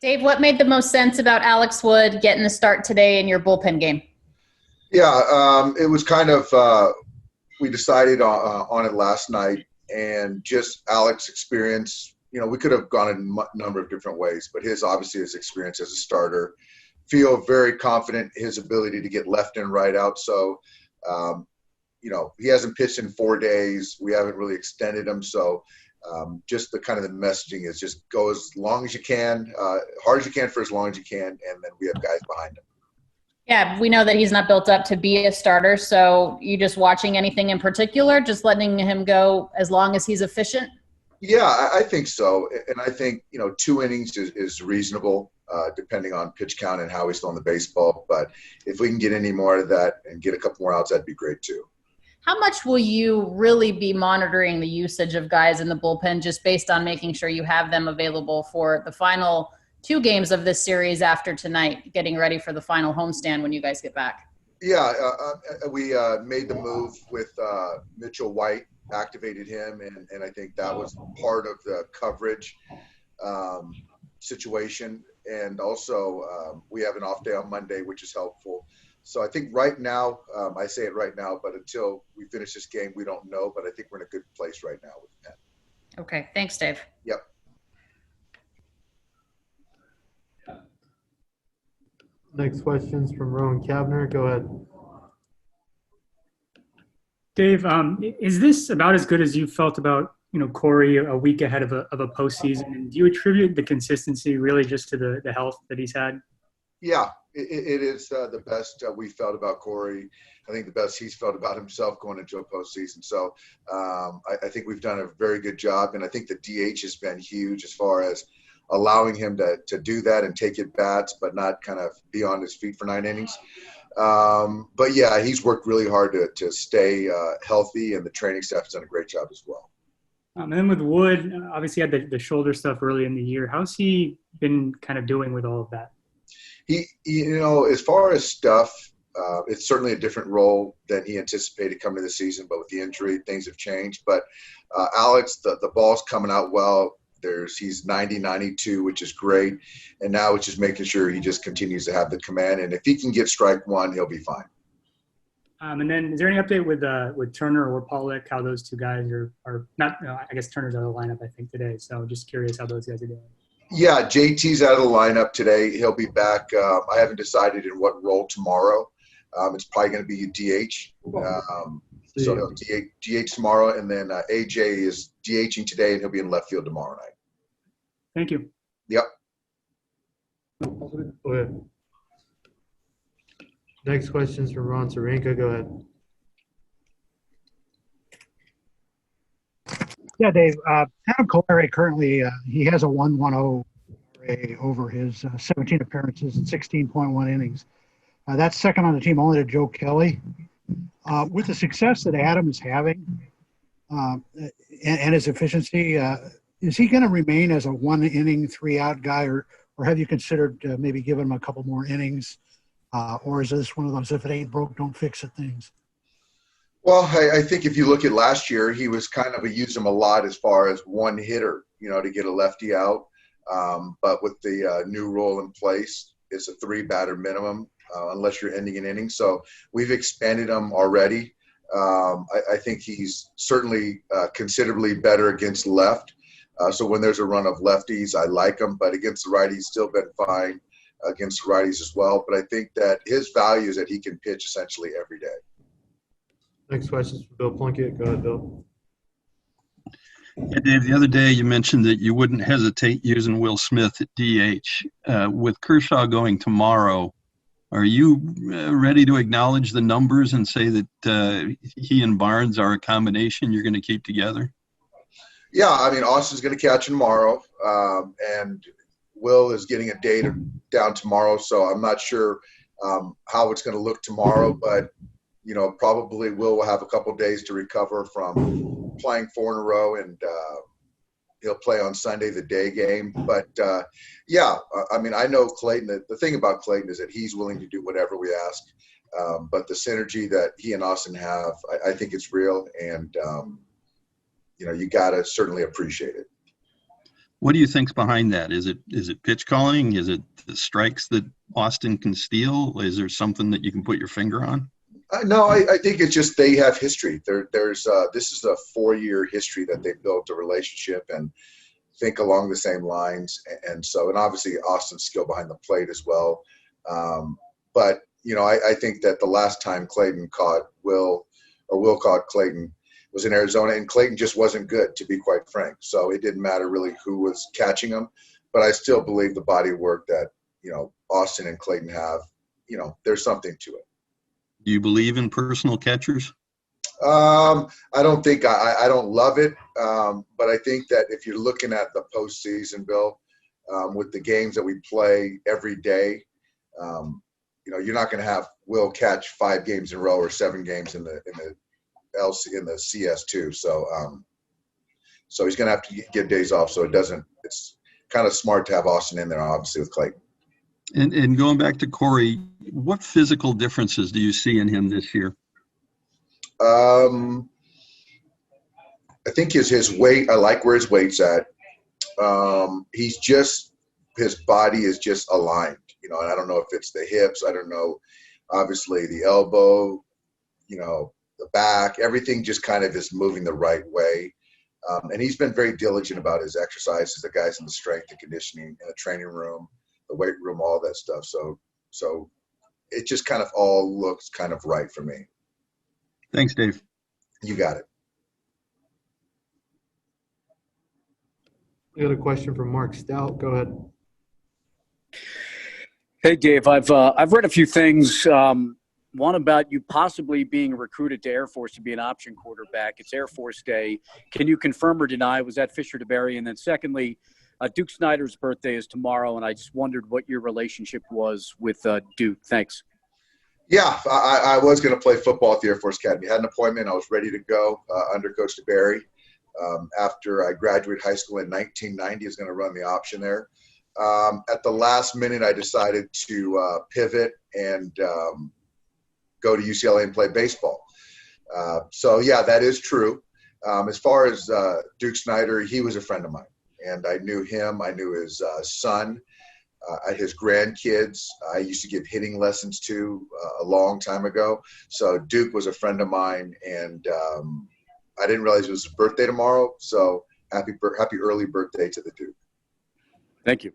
Dave, what made the most sense about Alex Wood getting the start today in your bullpen game? Yeah, it was kind of we decided on it last night, and just Alex's experience. We could have gone in a number of different ways, but his experience as a starter. Feel very confident in his ability to get left and right out. So, he hasn't pitched in 4 days. We haven't really extended him. So, just the messaging is just go as long as you can, hard as you can for as long as you can, and then we have guys behind him. Yeah, we know that he's not built up to be a starter. So you just watching anything in particular, just letting him go as long as he's efficient? Yeah, I think so. And I think, 2 innings is reasonable, depending on pitch count and how he's throwing the baseball. But if we can get any more of that and get a couple more outs, that'd be great too. How much will you really be monitoring the usage of guys in the bullpen just based on making sure you have them available for the final 2 games of this series after tonight, getting ready for the final homestand when you guys get back? Yeah, we made the move with Mitchell White, activated him, and I think that was part of the coverage situation. And also we have an off day on Monday, which is helpful. So I think right now, I say it right now, but until we finish this game, we don't know. But I think we're in a good place right now with that. Okay, thanks, Dave. Yep. Next question's from Rowan Kavner. Go ahead. Dave, is this about as good as you felt about Corey a week ahead of a postseason? And do you attribute the consistency really just to the health that he's had? Yeah, it is the best we felt about Corey. I think the best he's felt about himself going into a postseason. So I think we've done a very good job, and I think the DH has been huge as far as allowing him to do that and take at bats, but not kind of be on his feet for 9 innings. But yeah, he's worked really hard to stay healthy, and the training staff has done a great job as well. And then with Wood, obviously had the shoulder stuff early in the year. How's he been kind of doing with all of that? He, as far as stuff, it's certainly a different role than he anticipated coming to the season, but with the injury, things have changed. But Alex, the ball's coming out well. He's 90-92, which is great. And now it's just making sure he just continues to have the command. And if he can get strike 1, he'll be fine. And then is there any update with Turner or Pollock, how those 2 guys are not, I guess Turner's out of the lineup, I think, today. So just curious how those guys are doing. Yeah, JT's out of the lineup today. He'll be back. I haven't decided in what role tomorrow. It's probably going to be DH. So he'll DH tomorrow, and then AJ is DHing today, and he'll be in left field tomorrow night. Thank you. Yep. Go ahead. Next question is from Ron Sarenka. Go ahead. Yeah, Dave. Adam Colare currently he has a 1.10 ERA over his 17 appearances and 16.1 innings. That's second on the team only to Joe Kelly. With the success that Adam is having and his efficiency, is he going to remain as a 1-inning, 3-out guy, or have you considered maybe giving him a couple more innings? Or is this one of those if it ain't broke, don't fix it things? Well, I think if you look at last year, he was kind of used him a lot as far as one hitter, to get a lefty out. But with the new rule in place, it's a 3-batter minimum unless you're ending an inning. So we've expanded him already. I think he's certainly considerably better against left. So when there's a run of lefties, I like him. But against the righties, still been fine against the righties as well. But I think that his value is that he can pitch essentially every day. Next question is from Bill Plunkett. Go ahead, Bill. Yeah, Dave, the other day you mentioned that you wouldn't hesitate using Will Smith at DH. With Kershaw going tomorrow, are you ready to acknowledge the numbers and say that he and Barnes are a combination you're going to keep together? Yeah, I mean, Austin's going to catch tomorrow, and Will is getting a day down tomorrow, so I'm not sure how it's going to look tomorrow, but probably Will have a couple days to recover from playing 4 in a row, and he'll play on Sunday, the day game. But, I mean, I know Clayton. The thing about Clayton is that he's willing to do whatever we ask. But the synergy that he and Austin have, I think it's real, and, you got to certainly appreciate it. What do you think's behind that? Is it pitch calling? Is it the strikes that Austin can steal? Is there something that you can put your finger on? No, I think it's just they have history. This is a 4-year history that they've built a relationship and think along the same lines. And obviously Austin's skill behind the plate as well. But, I think that the last time Clayton caught Will caught Clayton was in Arizona, and Clayton just wasn't good, to be quite frank. So it didn't matter really who was catching him. But I still believe the body of work that, Austin and Clayton have, there's something to it. Do you believe in personal catchers? I don't think I don't love it, but I think that if you're looking at the postseason, Bill, with the games that we play every day, you're not going to have Will catch 5 games in a row or 7 games in the CS2. So he's going to have to get days off. So it's kind of smart to have Austin in there, obviously, with Clayton. And going back to Corey, what physical differences do you see in him this year? I think his weight, I like where his weight's at. His body is just aligned, and I don't know if it's the hips. I don't know, obviously the elbow, the back, everything just kind of is moving the right way. And he's been very diligent about his exercises, the guys in the strength and conditioning in the training room, the weight room, all that stuff. So it just kind of all looks kind of right for me. Thanks, Dave. You got it. We got a question from Mark Stout. Go ahead. Hey, Dave. I've read a few things. One about you possibly being recruited to Air Force to be an option quarterback. It's Air Force Day. Can you confirm or deny? Was that Fisher DeBerry? And then secondly, Duke Snider's birthday is tomorrow, and I just wondered what your relationship was with Duke. Thanks. Yeah, I was going to play football at the Air Force Academy. I had an appointment. I was ready to go under Coach DeBerry. After I graduated high school in 1990, I was going to run the option there. At the last minute, I decided to pivot and go to UCLA and play baseball. So, yeah, that is true. As far as Duke Snider, he was a friend of mine. And I knew him. I knew his son, his grandkids. I used to give hitting lessons to a long time ago. So Duke was a friend of mine, and I didn't realize it was his birthday tomorrow. So happy early birthday to the Duke. Thank you.